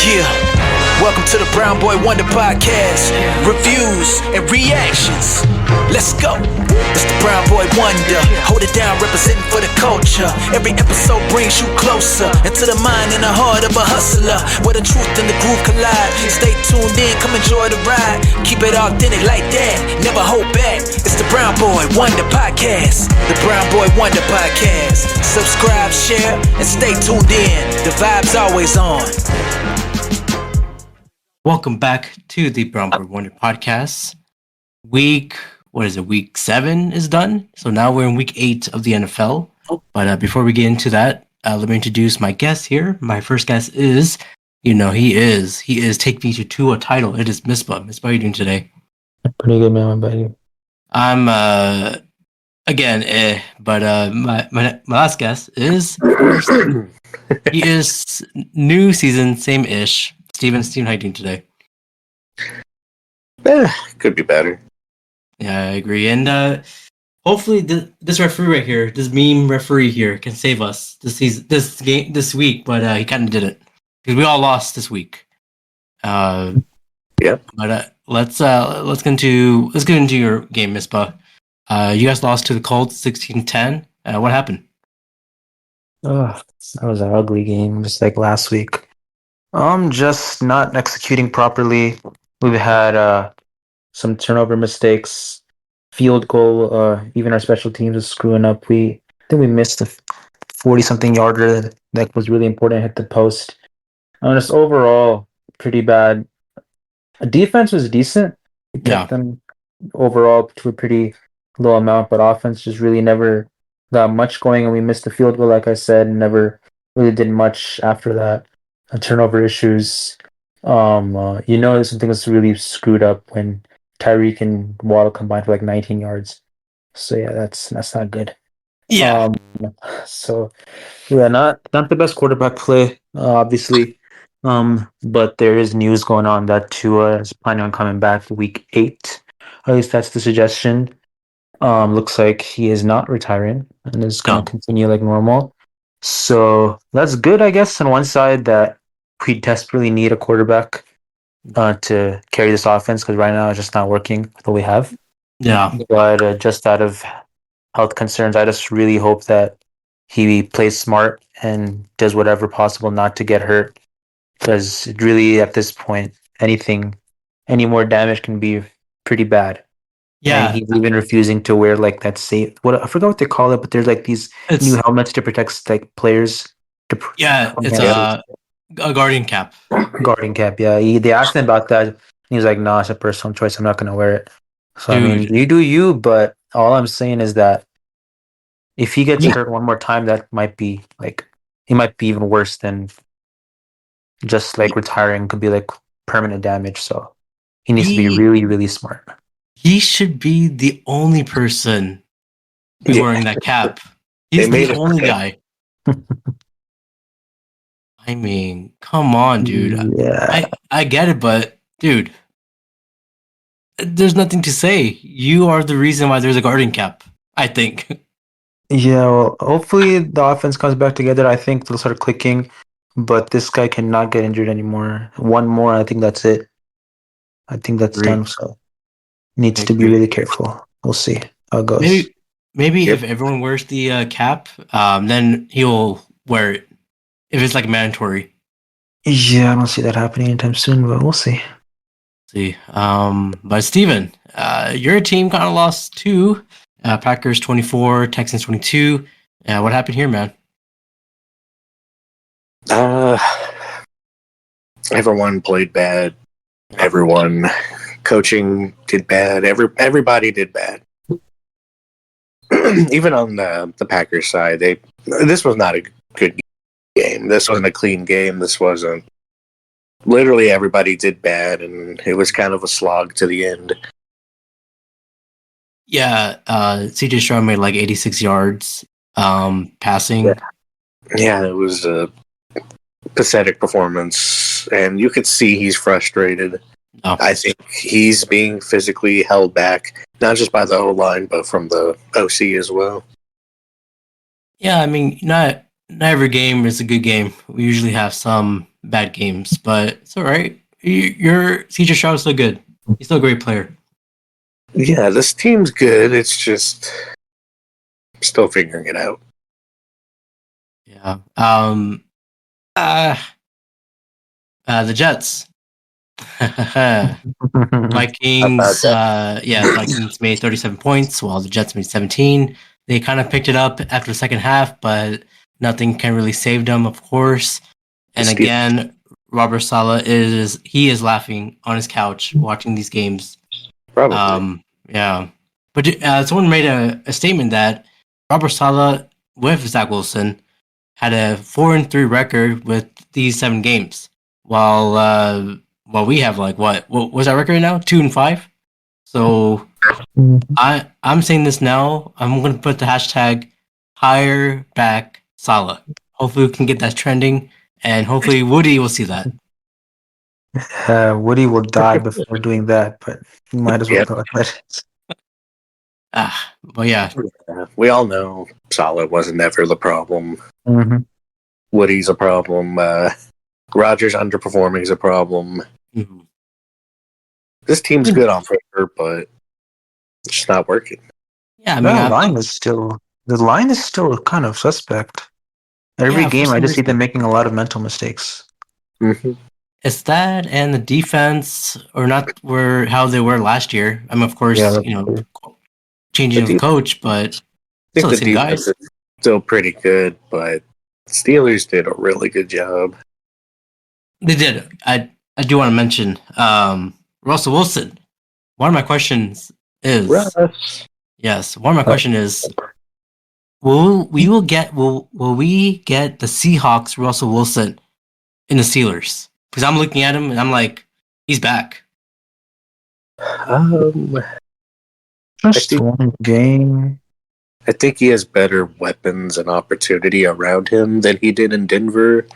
Yeah, welcome to the Brown Boy Wonder Podcast. Reviews and reactions. Let's go. It's the Brown Boy Wonder. Hold it down, representing for the culture. Every episode brings you closer into the mind and the heart of a hustler, where the truth and the groove collide. Stay tuned in, come enjoy the ride. Keep it authentic like that, never hold back. It's the Brown Boy Wonder Podcast. The Brown Boy Wonder Podcast. Subscribe, share, and stay tuned in. The vibe's always on. Welcome back to the Brown Boy Wonder Podcast. Week 7 is done. So now we're in week 8 of the NFL. But before we get into that, let me introduce my guest here. My first guest is, he is Take Me to a title. It is Misbah. Misbah, how are you doing today? Pretty good, man. What about you? I'm, but my last guest is, he is new season, same-ish. Steven, how are you doing today? Could be better. Yeah, I agree. And hopefully this referee right here, this meme referee here, can save us this week, but he kind of didn't. Because we all lost this week. Yep. But let's get into your game, Misbah. You guys lost to the Colts 16-10. What happened? Oh, that was an ugly game, just like last week. Just not executing properly. We've had some turnover mistakes, field goal, even our special teams is screwing up. I think we missed a 40-something yarder that was really important, hit the post. Just overall, pretty bad. Defense was decent. We kept them overall to a pretty low amount, but offense just really never got much going, and we missed the field goal, like I said, and never really did much after that. Turnover issues. Something was really screwed up when Tyreek and Waddle combined for like 19 yards. So yeah, that's not good. Yeah. Not the best quarterback play, obviously. But there is news going on that Tua is planning on coming back week 8. At least that's the suggestion. Looks like he is not retiring and is going to continue like normal. So that's good, I guess, on one side that we desperately need a quarterback to carry this offense, because right now it's just not working with what we have. Yeah. But just out of health concerns, I just really hope that he plays smart and does whatever possible not to get hurt, because really at this point, any more damage can be pretty bad. Yeah. And he's even refusing to wear like that safe. I forgot what they call it, but there's like these new helmets to protect like players. It's a guardian cap. Guardian cap, yeah. They asked him about that. And he was like, "No, it's a personal choice. I'm not going to wear it." So Dude. I mean, you do you, but all I'm saying is that if he gets hurt one more time, that might be like he might be even worse than just like retiring. Could be like permanent damage. So he needs to be really, really smart. He should be the only person who's wearing that cap. He's the only guy. I mean, come on, dude. Yeah. I get it, but dude, there's nothing to say. You are the reason why there's a guardian cap, I think. Yeah, well, hopefully the offense comes back together. I think they'll start clicking, but this guy cannot get injured anymore. One more, I think that's it. I think that's done, so needs to be really careful. We'll see how it goes. Maybe if everyone wears the cap, then he'll wear it. If it's like mandatory. Yeah, I don't see that happening anytime soon, but we'll see. But Steven, your team kind of lost too. Packers 24, Texans 22. What happened here, man? Everyone played bad. Everyone coaching did bad. Everybody did bad. Even on the Packers side, this was not a good game. This wasn't a clean game. This wasn't. Literally everybody did bad, and it was kind of a slog to the end. Yeah, CJ Stroud made like 86 yards passing. Yeah, it was a pathetic performance, and you could see he's frustrated. Oh. I think he's being physically held back, not just by the O-line, but from the OC as well. Yeah, I mean, not every game is a good game. We usually have some bad games, but it's all right. Your CJ Stroud is still good. He's still a great player. Yeah, this team's good. It's just still figuring it out. Yeah. The Jets. Vikings. The Vikings made 37 points, while the Jets made 17. They kind of picked it up after the second half, but nothing can really save them, of course. And again, Robert Saleh is laughing on his couch watching these games. Probably. Yeah. But someone made a statement that Robert Saleh with Zach Wilson had a 4-3 record with these 7 games, while we have like what was that record now? 2-5. So I'm saying this now. I'm gonna put the hashtag hire back Saleh. Hopefully we can get that trending, and hopefully Woody will see that. Woody will die before doing that, but he might as well go ahead. But yeah, we all know Solid wasn't ever the problem. Mm-hmm. Woody's a problem. Rogers underperforming is a problem. Mhm. This team's good on paper, but it's just not working. Yeah, I mean, the line is still kind of suspect. Every game, I just see them making a lot of mental mistakes. Mm-hmm. It's that, and the defense are not how they were last year. I mean, of course, changing of the coach, but still the same guys. Is still pretty good, but Steelers did a really good job. They did. I do want to mention Russell Wilson. One of my questions is will we get the Seahawks Russell Wilson in the Steelers? Because I'm looking at him and I'm like, he's back. Just one game. I think he has better weapons and opportunity around him than he did in Denver.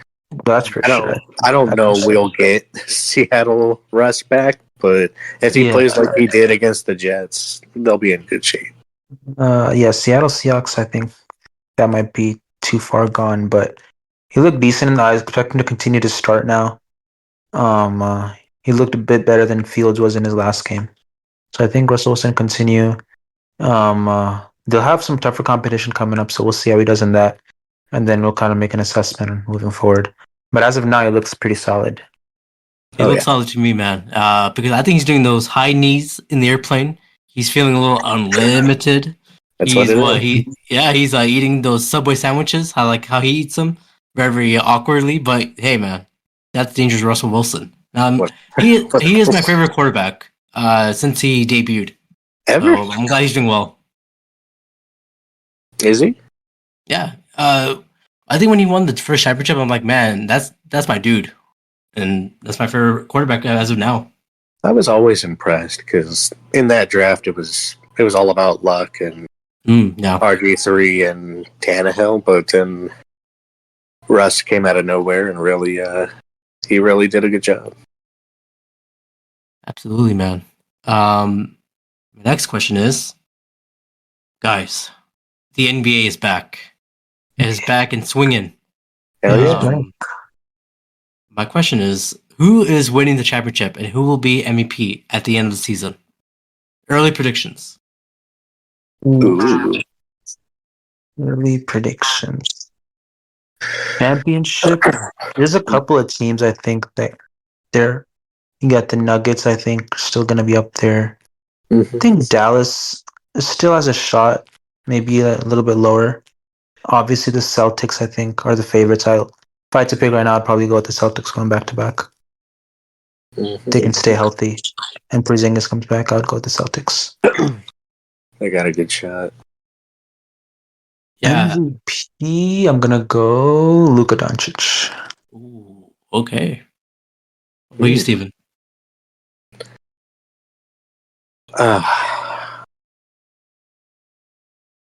That's for sure. I don't know we'll get Seattle Russ back, but if he plays like he did against the Jets, they'll be in good shape. Seattle Seahawks, I think that might be too far gone, but he looked decent in the eyes. Expect him to continue to start now. He looked a bit better than Fields was in his last game. So I think Russell Wilson continue. They'll have some tougher competition coming up, so we'll see how he does in that. And then we'll kind of make an assessment moving forward. But as of now, he looks pretty solid. He looks solid to me, man. Because I think he's doing those high knees in the airplane. He's feeling a little unlimited. He's eating those Subway sandwiches. How he eats them very awkwardly. But hey, man, that's dangerous, Russell Wilson. He is my favorite quarterback since he debuted. Ever? So I'm glad he's doing well. Is he? Yeah. I think when he won the first championship, I'm like, man, that's my dude, and that's my favorite quarterback as of now. I was always impressed because in that draft, it was all about luck and RG3 and Tannehill, but then Russ came out of nowhere and he really did a good job. Absolutely, man. The next question is, guys, the NBA is back. It is back and swinging. Hell yeah. My question is, who is winning the championship and who will be MVP at the end of the season? Early predictions. Ooh. Early predictions. Championship. There's a couple of teams I think that they're. You got the Nuggets, I think, still going to be up there. Mm-hmm. I think Dallas still has a shot, maybe a little bit lower. Obviously, the Celtics, I think, are the favorites. If I had to pick right now, I'd probably go with the Celtics going back to back. Mm-hmm. They can stay healthy, and Porzingis comes back. I'd go with the Celtics. They got a good shot. Yeah. MVP, I'm gonna go Luka Doncic. Ooh, okay. What are you, Steven?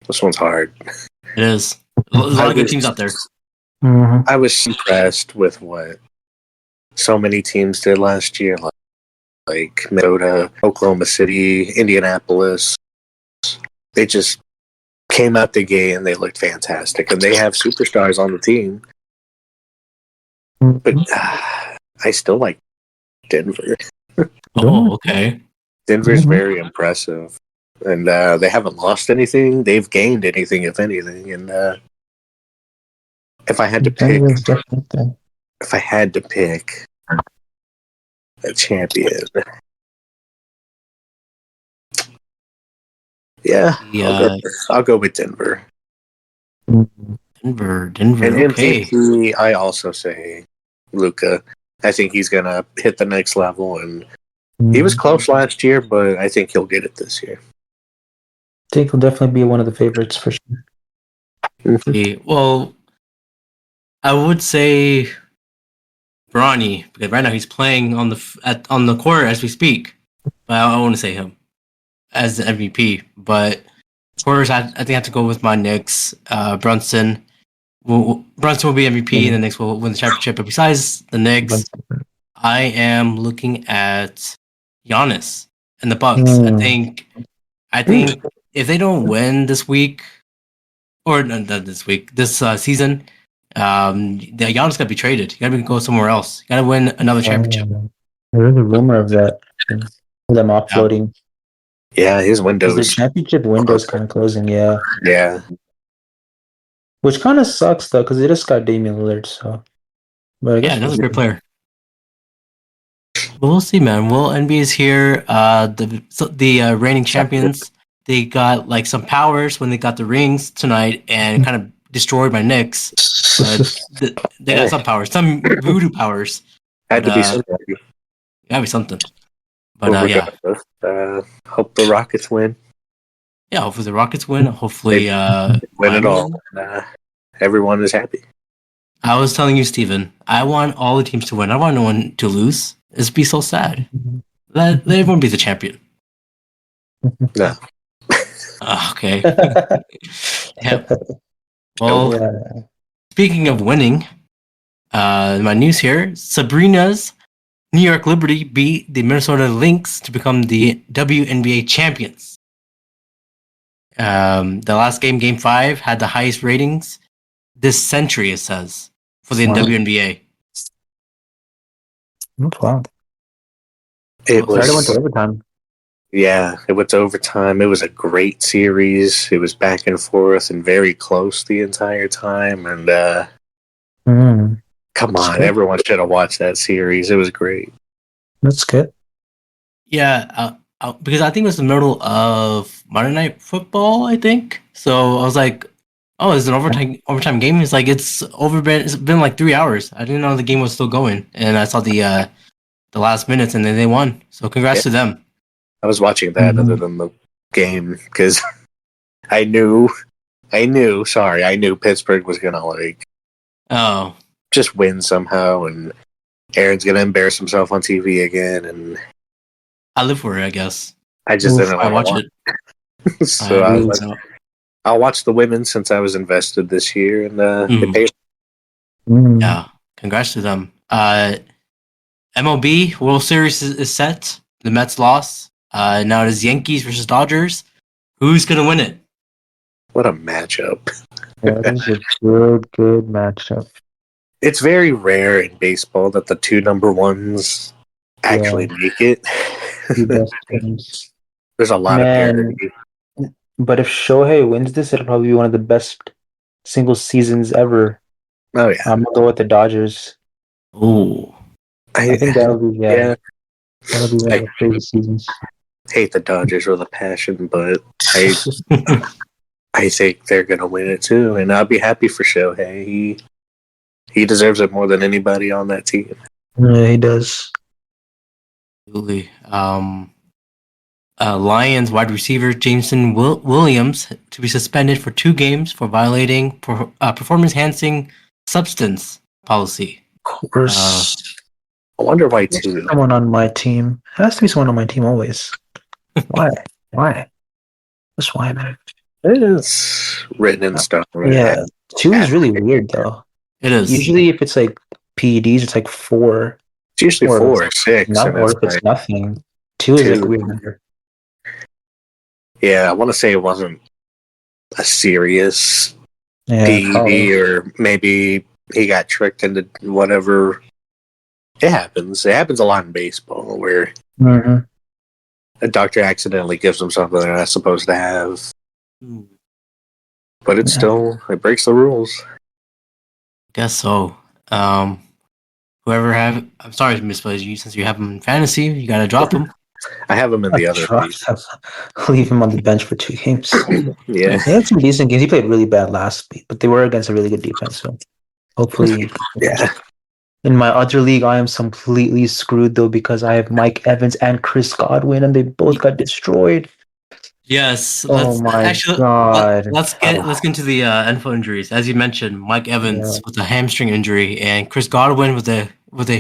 This one's hard. It is. There's a lot of good teams out there. Mm-hmm. I was impressed with what so many teams did last year, like Minnesota, Oklahoma City, Indianapolis. They just came out the gate and they looked fantastic, and they have superstars on the team. But I still like Denver. Oh, okay. Denver's very impressive. And they haven't lost anything. They've gained anything, if anything. And if I had to pick, if I had to pick a champion, yeah, I'll go with Denver. Denver. And Okay. MVP, I also say Luka. I think he's gonna hit the next level, and he was close last year, but I think he'll get it this year. I think he'll definitely be one of the favorites for sure. Okay. Well, I would say Bronny, because right now he's playing on the court as we speak. But I want to say him as the MVP. But of course, I think I have to go with my Knicks. Brunson will be MVP, and the Knicks will win the championship. But besides the Knicks, I am looking at Giannis and the Bucks. I think if they don't win this week, or not this week, this season, the Giannis got to be traded. You got to go somewhere else. You got to win another championship. There's a rumor of that. Them offloading. Yeah, his window. The championship window is kind of closing. Yeah. Yeah. Which kind of sucks though, because they just got Damian Lillard. So, but I guess another great player. But we'll see, man. Well, NBA's here. The reigning champions. They got like some powers when they got the rings tonight, and kind of destroyed my Knicks. They got some powers, some voodoo powers. Had to be something. Gotta be something. But yeah. Hope the Rockets win. Yeah, hopefully the Rockets win. Hopefully win it all. Everyone is happy. I was telling you, Steven, I want all the teams to win. I want no one to lose. It'd be so sad. Let everyone be the champion. No. Okay. Yep. Well, speaking of winning, my news here: Sabrina's New York Liberty beat the Minnesota Lynx to become the WNBA champions. The last game, Game 5, had the highest ratings this century, it says, for the WNBA. Wow. It went to overtime. Yeah, it went to overtime. It was a great series. It was back and forth and very close the entire time. And come on, everyone should have watched that series. It was great. That's good. Yeah, because I think it was the middle of Monday Night Football, I think. So I was like, oh, it's an overtime game? It's like, it's been like 3 hours. I didn't know the game was still going. And I saw the last minutes, and then they won. So congrats to them. I was watching that other than the game because I knew Pittsburgh was gonna just win somehow, and Aaron's gonna embarrass himself on TV again, and I live for it, I guess. I just didn't want to watch it. So I'll watch the women since I was invested this year, and it paid. Yeah, congrats to them. MLB World Series is set. The Mets lost. Now it is Yankees versus Dodgers. Who's gonna win it? What a matchup! Yeah, that's a good matchup. It's very rare in baseball that the two number ones actually make it. There's a lot of parity. But if Shohei wins this, it'll probably be one of the best single seasons ever. Oh yeah, I'm gonna go with the Dodgers. Oh, I think that'll be that'll be one of the crazy seasons. Hate the Dodgers with a passion, but I think they're gonna win it too, and I'll be happy for Shohei. He deserves it more than anybody on that team. Yeah, he does. Absolutely. Lions wide receiver Jameson Williams to be suspended for 2 games for violating performance-enhancing substance policy. Of course. I wonder why too. Someone on my team. It has to be someone on my team always. Why? Just why, man? It is written in stone. Yeah. 2 is really weird though. It is. Usually if it's like PEDs, it's like 4. It's usually 4 or 6. Not or if it's nothing. 2 is like a weird number. Yeah, I want to say it wasn't a serious PED or maybe he got tricked into whatever. It happens. It happens a lot in baseball where a doctor accidentally gives him something they're not supposed to have. But it breaks the rules. Guess so. I'm sorry, Misbah, since you have him in fantasy, you gotta drop him. I have him in the other league. Leave him on the bench for 2 games. Yeah. He had some decent games. He played really bad last week, but they were against a really good defense. So hopefully, Yeah. In my other league, I am completely screwed though because I have Mike Evans and Chris Godwin, and they both got destroyed. Yes. Oh my god! Let's get into the NFL injuries. As you mentioned, Mike Evans with a hamstring injury, and Chris Godwin with a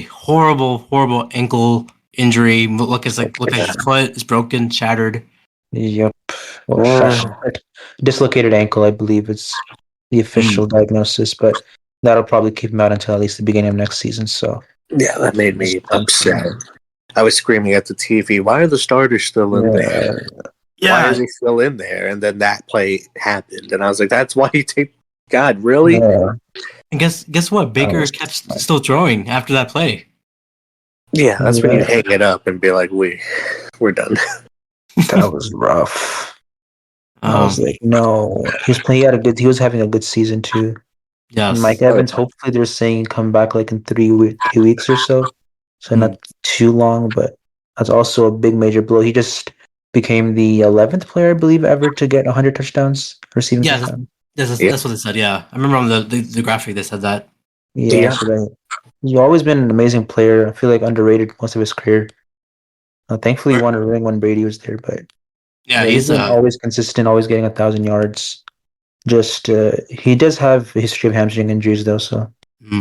horrible ankle injury. Look like his foot is broken, shattered. Yep. Shattered. Dislocated ankle, I believe it's the official diagnosis, but that'll probably keep him out until at least the beginning of next season. So yeah, that made me upset. I was screaming at the TV, "Why are the starters still in there? Why is he still in there?" And then that play happened, and I was like, "That's why you take God, really?" Yeah. And guess what? Baker kept still throwing after that play. Yeah, that's when you hang it up and be like, "We're done." That was rough. I was like, no. He was having a good season too. Yes. And Mike Evans, hopefully they're saying come back like in 3 weeks or so. So not too long, but that's also a big major blow. He just became the 11th player, I believe, ever to get 100 touchdowns, receiving touchdowns. That's what they said, yeah. I remember on the graphic they said that. Yeah. So he's always been an amazing player. I feel like underrated most of his career. Thankfully, he won a ring when Brady was there, but he's been always consistent, always getting 1,000 yards. Just he does have a history of hamstring injuries though, so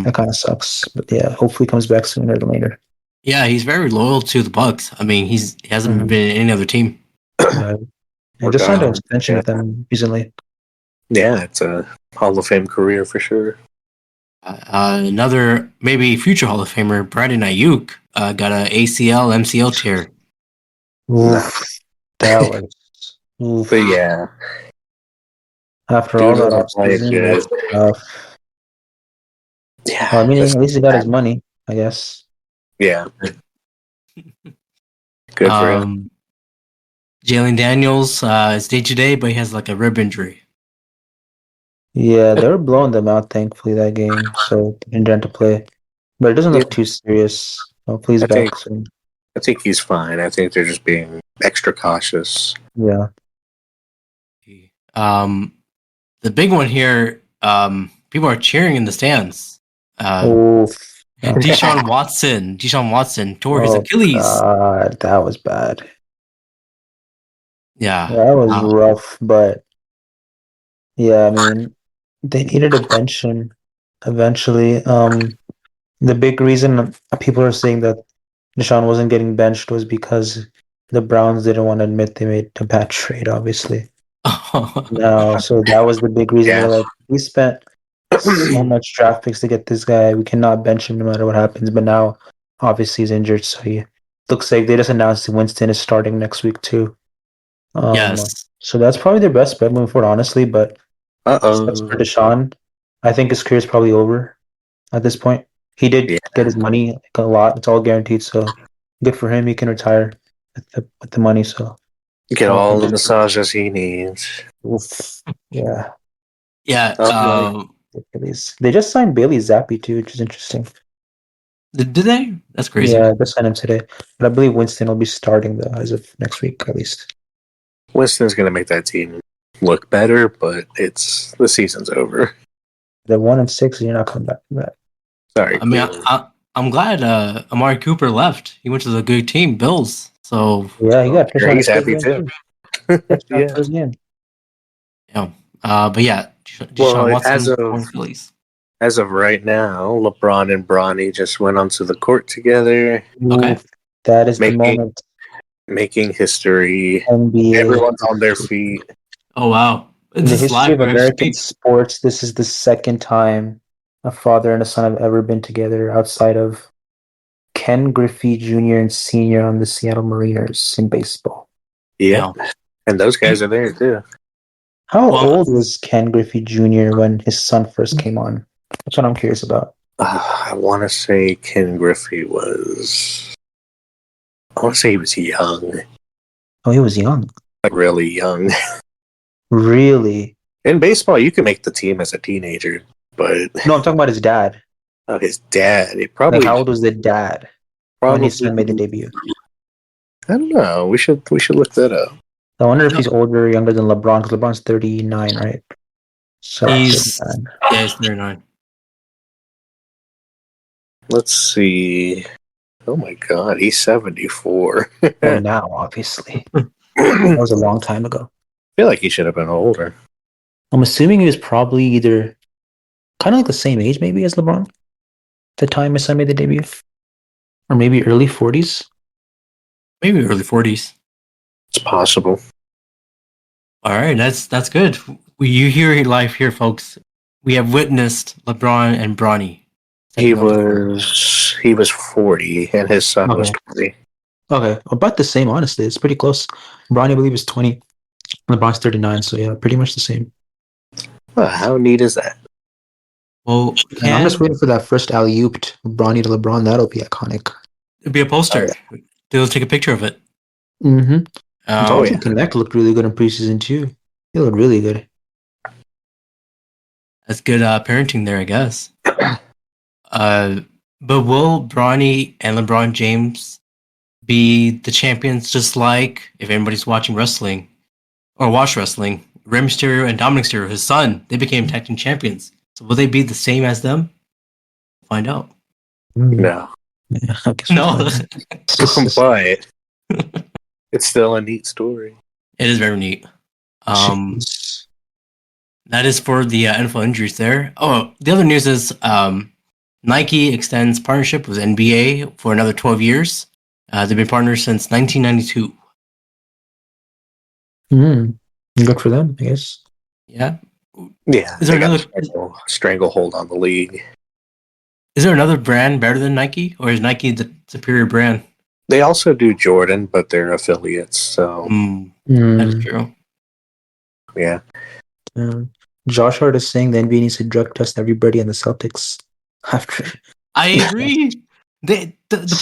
that kind of sucks. But yeah, hopefully he comes back sooner than later. Yeah, he's very loyal to the Bucks. I mean, he hasn't been in any other team. I just signed an extension with them recently. Yeah, it's a Hall of Fame career for sure. Another maybe future Hall of Famer, Brandon Ayuk, got an ACL, MCL tear. Oof, that was. Oof. But yeah, after all that offseason, that's tough. Yeah, well, I mean, at least he got his money, I guess. Yeah, good for him. Jalen Daniels is day to day, but he has like a rib injury. Yeah, they were blowing them out, thankfully, that game, so they didn't have to play. But it doesn't look too serious. Hopefully he's back soon. I think he's fine. I think they're just being extra cautious. Yeah. The big one here, people are cheering in the stands. Deshaun Watson tore his Achilles. God, that was bad. Yeah. That was rough, but yeah, I mean, they needed to bench him eventually. The big reason people are saying that Deshaun wasn't getting benched was because the Browns didn't want to admit they made a bad trade, obviously. No, so that was the big reason. They're like, we spent so much draft picks to get this guy. We cannot bench him no matter what happens. But now, obviously, he's injured, so he looks like they just announced Winston is starting next week too. Yes. So that's probably their best bet moving forward, honestly. But that's for Deshaun. I think his career is probably over at this point. He did get his money a lot. It's all guaranteed, so good for him. He can retire with the money. So get all the massages he needs. Oof. Yeah. Yeah. They just signed Bailey Zappi too, which is interesting. Did they? That's crazy. Yeah, they signed him today. But I believe Winston will be starting though as of next week at least. Winston's going to make that team look better, but the season's over. They're 1-6, and you're not coming back from that. Sorry. I mean, I'm glad Amari Cooper left. He went to the good team, Bills. So yeah, he got he's happy too. Yeah. But yeah, Deshaun Watson as of right now, LeBron and Bronny just went onto the court together. Okay, that is the moment. Making history. NBA. Everyone's on their feet. Oh wow! In the history of American sports, this is the second time a father and a son have ever been together outside of Ken Griffey Jr. and Sr. on the Seattle Mariners in baseball. Yeah, and those guys are there too. How old was Ken Griffey Jr. when his son first came on? That's what I'm curious about. I want to say Ken Griffey was. I want to say he was young, Oh, he was young. like really young. Really? In baseball, you can make the team as a teenager, but No, I'm talking about his dad. his dad, he Like, probably how old was the dad when his son made the debut? I don't know. We should look that up. I wonder if he's older or younger than LeBron, because LeBron's 39, right? So He's 39. he's 39. Let's see. Oh my God, he's 74. I Well, now, obviously. That was a long time ago. feel like he should have been older. I'm assuming he was probably either kind of like the same age, maybe, as LeBron, the time his son made the debut, or maybe early 40s. Maybe early 40s. It's possible. All right, that's good. You hear it live here, folks. We have witnessed LeBron and Bronny. He was 40, and his son was 20. Okay, about the same, honestly. It's pretty close. Bronny, I believe, is 20. LeBron's 39, so yeah, pretty much the same. How neat is that? Well, And I'm just waiting for that first alley-oop Bronny to LeBron. That'll be iconic. It'll be a poster. Oh, They'll take a picture of it. Mm-hmm. Oh, yeah. Connect looked really good in preseason too. He looked really good. That's good parenting there, I guess. But will Bronny and LeBron James be the champions just like if anybody's watching wrestling or watch wrestling? Rey Mysterio and Dominic Mysterio, his son, they became tag team champions. So will they be the same as them? Find out. No. Yeah, I guess No. But it's still a neat story. It is very neat. That is for the NFL injuries there. Oh, the other news is Nike extends partnership with NBA for another 12 years. They've been partners since 1992. Good for them, I guess. Yeah. Yeah. Is there another stranglehold on the league? Is there another brand better than Nike, or is Nike the superior brand? They also do Jordan, but they're affiliates, so That's true. Yeah. Josh Hart is saying the NBA needs to drug test everybody in the Celtics. After I agree. The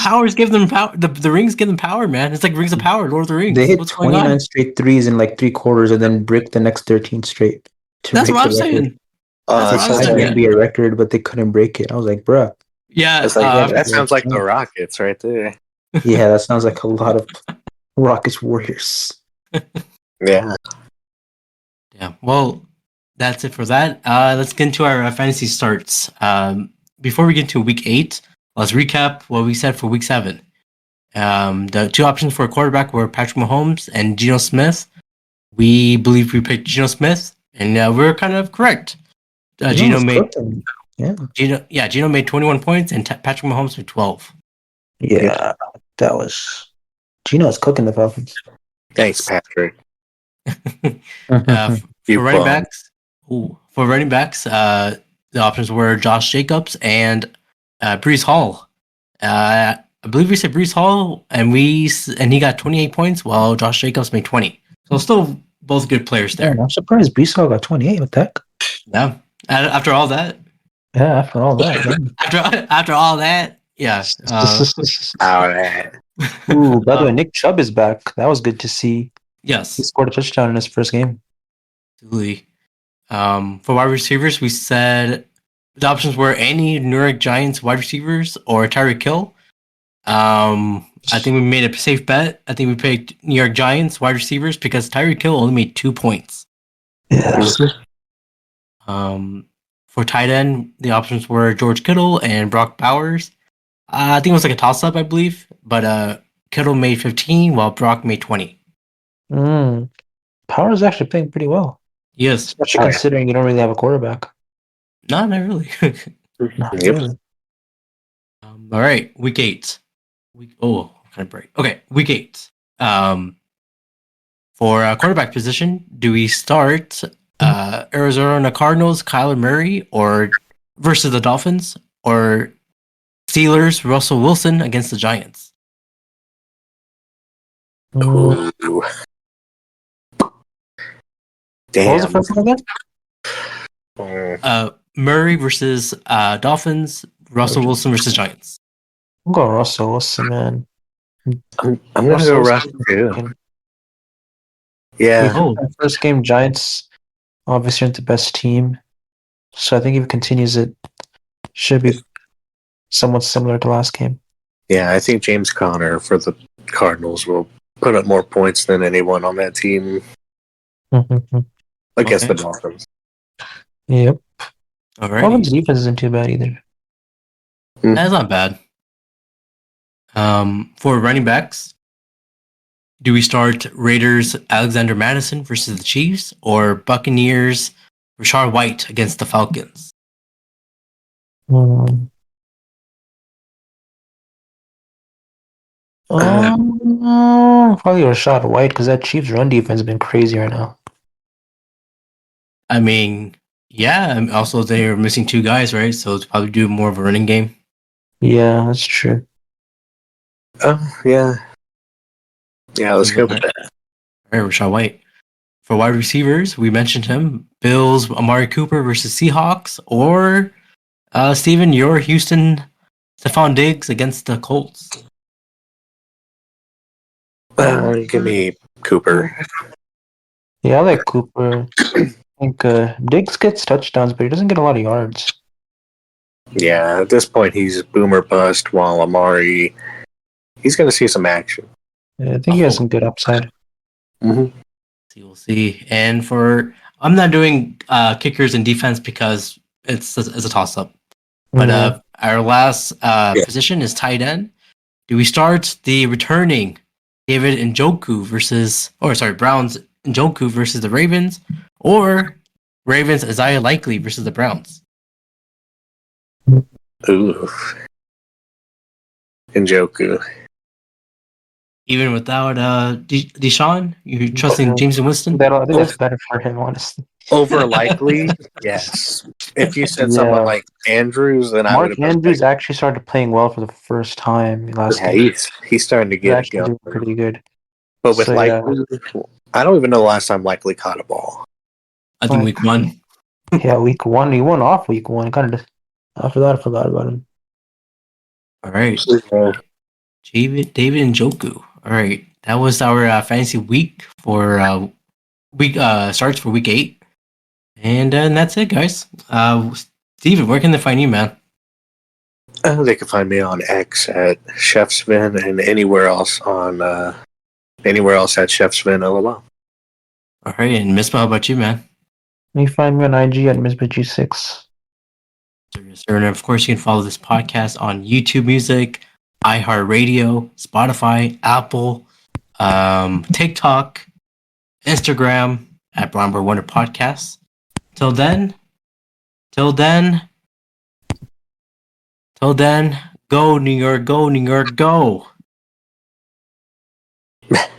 powers give them power. The rings give them power, man. It's like Rings of Power, Lord of the Rings. they hit What's going 29 on? straight threes in like 3 quarters and then break the next 13 straight. That's what I'm saying. That's what I'm saying. The NBA record, but they couldn't break it. I was like, bruh. Yeah, that sounds like the Rockets right there. Yeah, that sounds like a lot of Rockets Warriors. Yeah. Yeah. Well, that's it for that. Let's get into our fantasy starts. Before we get to week 8, let's recap what we said for week 7. The two options for a quarterback were Patrick Mahomes and Geno Smith. We believe we picked Geno Smith, and we were kind of correct. Geno made Geno made 21 points, and Patrick Mahomes made 12. Yeah, that was Geno's cooking the Falcons. Thanks, Patrick. For running backs, the options were Josh Jacobs and Breece Hall. I believe we said Breece Hall, and he got 28 points, while Josh Jacobs made 20. So still both good players there. I'm surprised Breece Hall got 28. What the heck? Yeah. After all that. Yeah, after all that. after all that. Yeah. All right. Ooh, by the way, Nick Chubb is back. That was good to see. Yes. He scored a touchdown in his first game. Absolutely. For wide receivers, we said the options were any New York Giants wide receivers or Tyreek Hill. I think we made a safe bet. I think we picked New York Giants wide receivers because Tyreek Hill only made 2 points. Yeah. For tight end, the options were George Kittle and Brock Bowers. I think it was like a toss-up, I believe. But Kittle made 15 while Brock made 20. Power's actually playing pretty well. Yes. Especially considering you don't really have a quarterback. No, not really. Not really. All right, week 8. Kind of break. Okay, week 8. For a quarterback position, do we start Arizona Cardinals, Kyler Murray, or versus the Dolphins, or Steelers, Russell Wilson against the Giants? Ooh. Damn. What was the first one again? Murray versus Dolphins, Russell Wilson versus Giants. I'm going Russell Wilson, man. I'm gonna go Russ too. Yeah. First game, Giants obviously aren't the best team, so I think if he continues, it should be somewhat similar to last game. Yeah, I think James Conner for the Cardinals will put up more points than anyone on that team against the Dolphins. Yep. All right. Dolphins' defense isn't too bad either. That's not bad. For running backs, do we start Raiders Alexander Madison versus the Chiefs or Buccaneers Rashard White against the Falcons? Probably Rashad White because that Chiefs run defense has been crazy right now. I mean, yeah. And also, they're missing 2 guys, right? So it's probably do more of a running game. Yeah, that's true. Oh, yeah. Yeah, let's go with that. All right, Rashad White. For wide receivers, we mentioned him. Bills, Amari Cooper versus Seahawks, or Steven, your Houston, Stephon Diggs against the Colts. Give me Cooper. Yeah, I like Cooper. I think Diggs gets touchdowns, but he doesn't get a lot of yards. Yeah, at this point, he's boomer bust, while Amari, he's going to see some action. Yeah, I think he has some good upside. Mm-hmm. We'll see. And I'm not doing kickers and defense because it's a toss-up. But our last position is tight end. Do we start the returning David Njoku Browns Njoku versus the Ravens, or Ravens Isaiah Likely versus the Browns? Ooh. Njoku. Even without Deshaun, you trusting James Winston? I think that's better for him, honestly. Over Likely, yes. If you said someone like Andrews, then I would have. Mark Andrews actually started playing well for the first time last game. He's starting to get actually doing pretty good. But with Likely, I don't even know the last time Likely caught a ball. I think week 1. Yeah, week 1. He won off week 1. Kind of. After that, I forgot about him. All right. David Njoku. All right. That was our fantasy week for starts for week 8. And that's it, guys. Steven, where can they find you, man? They can find me on X at Chef Sven and anywhere else at Chef Sven LOL. All right, and Misbah, how about you, man? You find me on IG at Misbah G6. And of course, you can follow this podcast on YouTube Music, iHeartRadio, Spotify, Apple, TikTok, Instagram at Brown Boy Wonder Podcast. Till then, go New York, go.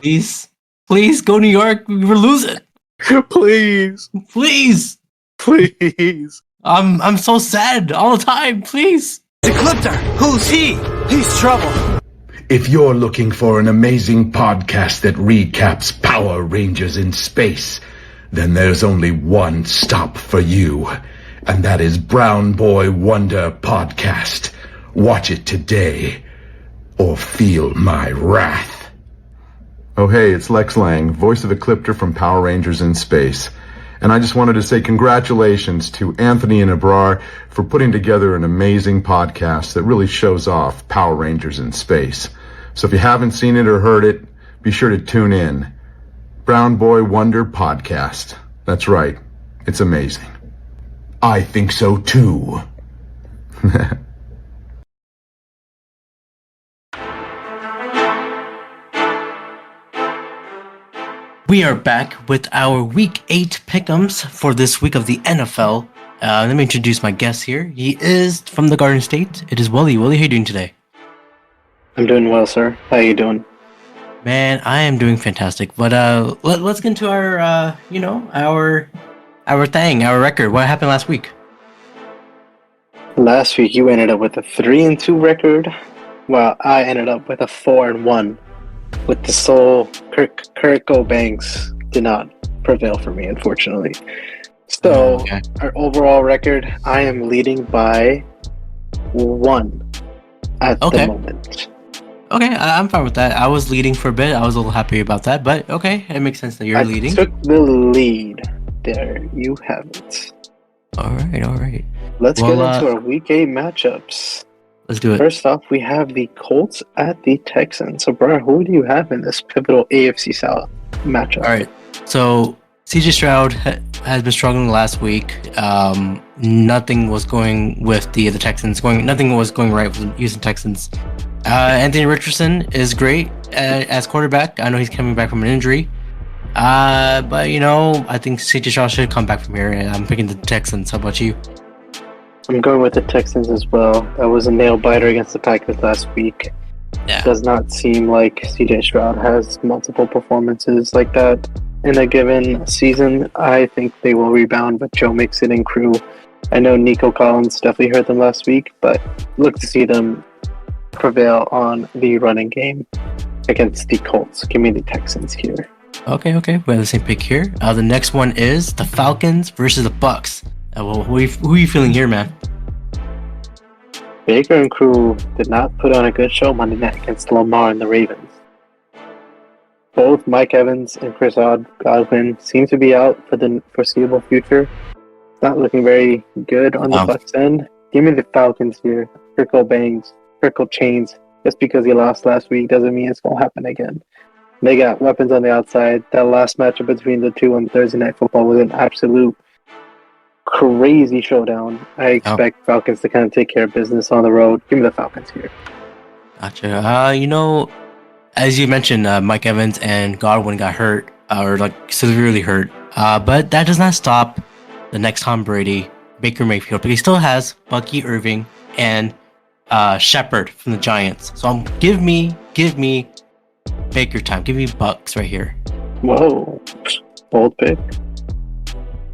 Please go New York. We're losing. Please. I'm so sad all the time. Please. Ecliptor, who's he? He's trouble. If you're looking for an amazing podcast that recaps Power Rangers in space, then there's only one stop for you, and that is Brown Boy Wonder Podcast. Watch it today, or feel my wrath. Oh hey, it's Lex Lang, voice of Ecliptor from Power Rangers in Space. And I just wanted to say congratulations to Anthony and Abrar for putting together an amazing podcast that really shows off Power Rangers in Space. So if you haven't seen it or heard it, be sure to tune in. Brown Boy Wonder Podcast. That's right. It's amazing. I think so too. We are back with our Week 8 pick'ems for this week of the NFL. Let me introduce my guest here. He is from the Garden State. It is Wally. Wally, how are you doing today? I'm doing well, sir. How are you doing? Man, I am doing fantastic. But let's get into our our record. What happened last week? Last week you ended up with a 3-2 record, while I ended up with a 4-1. With the sole Kurt Banks did not prevail for me, unfortunately. So, our overall record, I am leading by 1 at the moment. Okay, I'm fine with that. I was leading for a bit. I was a little happy about that, but okay, it makes sense that you're leading. I took the lead. There you have it. All right. Let's get into our Week 8 matchups. Let's do it. First off, we have the Colts at the Texans. So, Brian, who do you have in this pivotal AFC South matchup? All right. So, CJ Stroud has been struggling last week. Nothing was going with the Texans. Nothing was going right with the Houston Texans. Anthony Richardson is great as quarterback. I know he's coming back from an injury. But, I think CJ Stroud should come back from here. And I'm picking the Texans. How about you? I'm going with the Texans as well. That was a nail-biter against the Packers last week. Yeah. Does not seem like CJ Stroud has multiple performances like that in a given season. I think they will rebound with Joe Mixon and crew. I know Nico Collins definitely hurt them last week, but look to see them prevail on the running game against the Colts. Give me the Texans here. Okay. We have the same pick here. The next one is the Falcons versus the Bucks. Who are you feeling here, man? Baker and crew did not put on a good show Monday night against Lamar and the Ravens. Both Mike Evans and Chris Godwin seem to be out for the foreseeable future. It's not looking very good on the Bucks end. Give me the Falcons here. Trickle bangs, trickle chains. Just because he lost last week doesn't mean it's going to happen again. They got weapons on the outside. That last matchup between the two on Thursday Night Football was an absolute crazy showdown. I expect Falcons to kind of take care of business on the road. Give me the Falcons here. Gotcha. As you mentioned, Mike Evans and Godwin got hurt, or severely hurt. But that does not stop the next Tom Brady, Baker Mayfield, but he still has Bucky Irving and Shepard from the Giants. So give me Baker time. Give me Bucks right here. Whoa, bold pick.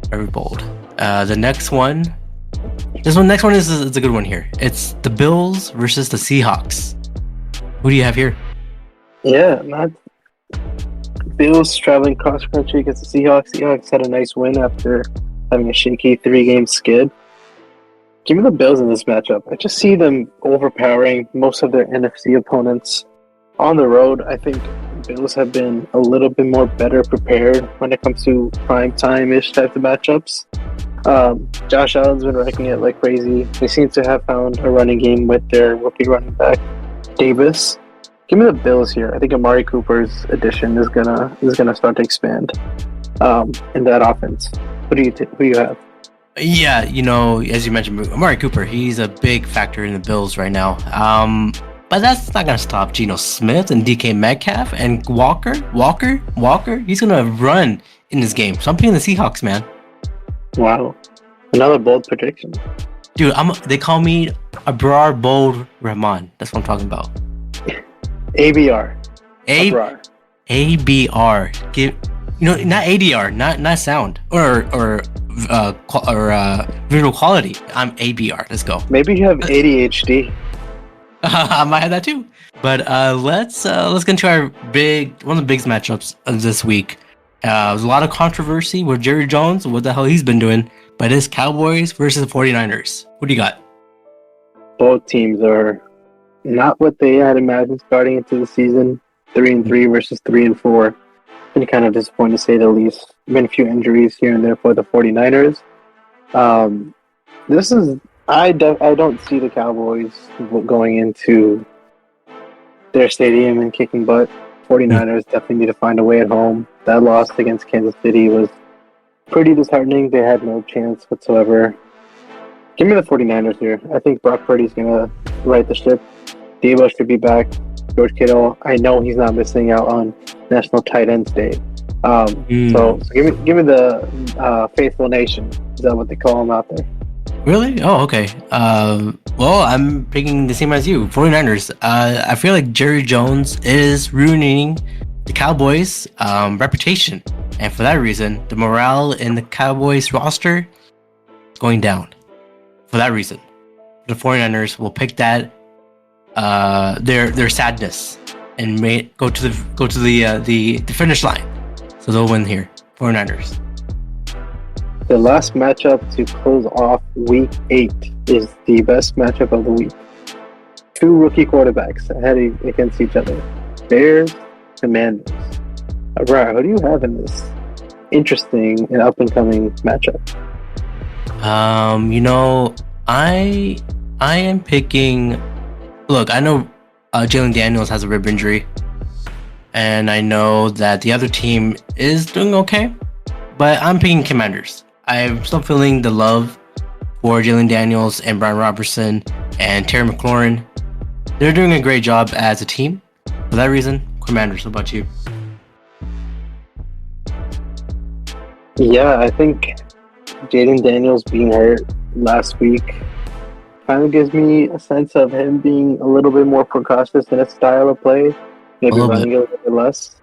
Very bold. The next one. Next one is a good one here. It's the Bills versus the Seahawks. Who do you have here? Yeah, not Bills traveling cross country against the Seahawks. Seahawks had a nice win after having a shaky 3-game skid. Give me the Bills in this matchup. I just see them overpowering most of their NFC opponents. On the road, I think Bills have been a little bit more better prepared when it comes to prime time-ish type of matchups. Josh Allen's been wrecking it like crazy. They seem to have found a running game with their rookie running back, Davis. Give me the Bills here. I think Amari Cooper's addition is gonna start to expand in that offense. Who do you have? Yeah, as you mentioned, Amari Cooper, he's a big factor in the Bills right now. But that's not gonna stop Geno Smith and DK Metcalf and Walker. He's gonna run in this game. So I'm picking the Seahawks, man. Wow, another bold prediction. Dude, they call me Abrar Bold Rahman. That's what I'm talking about. ABR. ABR. Not ADR, not sound or visual quality. I'm ABR. Let's go. Maybe you have ADHD. I might have that too. But let's get into one of the biggest matchups of this week. There's a lot of controversy with Jerry Jones, what the hell he's been doing. But it's Cowboys versus the 49ers. What do you got? Both teams are not what they had imagined starting into the season. 3-3 versus 3-4. Been kind of disappointed to say the least. Been a few injuries here and there for the 49ers. I don't see the Cowboys going into their stadium and kicking butt. 49ers definitely need to find a way at home. That loss against Kansas City was pretty disheartening. They had no chance whatsoever. Give me the 49ers here. I think Brock Purdy's going to right the ship. Debo should be back. George Kittle, I know he's not missing out on National Tight Ends Day. So give me the Faithful Nation. Is that what they call them out there? Really? Oh, okay. Well, I'm picking the same as you, 49ers. I feel like Jerry Jones is ruining the Cowboys' reputation. And for that reason, the morale in the Cowboys roster is going down. For that reason, the 49ers will pick that their sadness and go to the finish line. So they'll win here, 49ers. The last matchup to close off Week 8 is the best matchup of the week. Two rookie quarterbacks heading against each other. Bears, Commanders. Right, who do you have in this interesting and up-and-coming matchup? I am picking... Look, I know Jalen Daniels has a rib injury. And I know that the other team is doing okay. But I'm picking Commanders. I'm still feeling the love for Jalen Daniels and Brian Robertson and Terry McLaurin. They're doing a great job as a team. For that reason, Commanders. What about you? Yeah, I think Jaden Daniels being hurt last week kind of gives me a sense of him being a little bit more precautious in his style of play, maybe running a little bit less.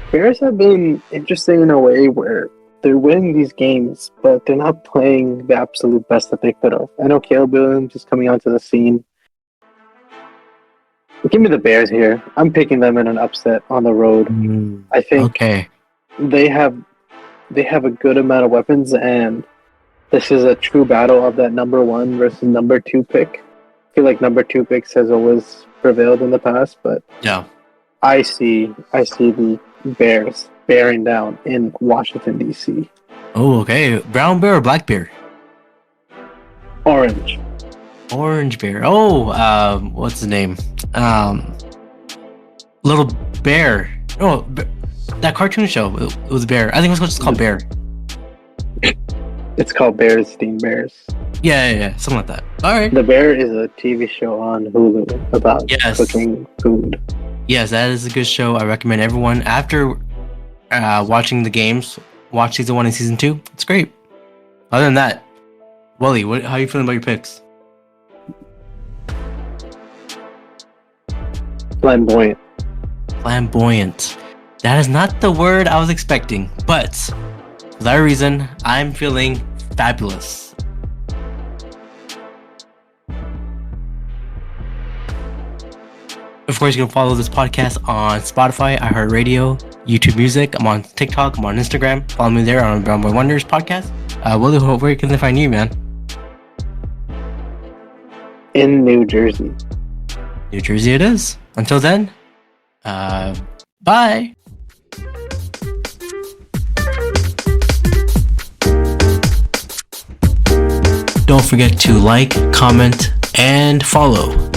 Bears have been interesting in a way where they're winning these games, but they're not playing the absolute best that they could have. I know Caleb Williams is coming onto the scene. Give me the Bears here. I'm picking them in an upset on the road. I think they have a good amount of weapons, and this is a true battle of that number 1 versus number 2 pick. I feel like number 2 picks has always prevailed in the past, but yeah, I see the Bears bearing down in Washington, D.C. Oh, okay. Brown bear or black bear? Orange. Orange bear. Oh, what's his name? Little Bear. Oh, that cartoon show. It was Bear. I think it was just called Bear. It's called Bears Steam Bears. Yeah, something like that. All right. The Bear is a TV show on Hulu about cooking food. Yes, that is a good show. I recommend everyone, after watching the games, watch season 1 and season 2. It's great. Other than that, Wally, how are you feeling about your picks? Flamboyant. Flamboyant. That is not the word I was expecting, but for that reason, I'm feeling fabulous. Of course, you can follow this podcast on Spotify, iHeartRadio, YouTube Music. I'm on TikTok. I'm on Instagram. Follow me there on Brown Boy Wonders podcast. Willie, where can they find you, man? In New Jersey. New Jersey it is. Until then, bye. Don't forget to like, comment, and follow.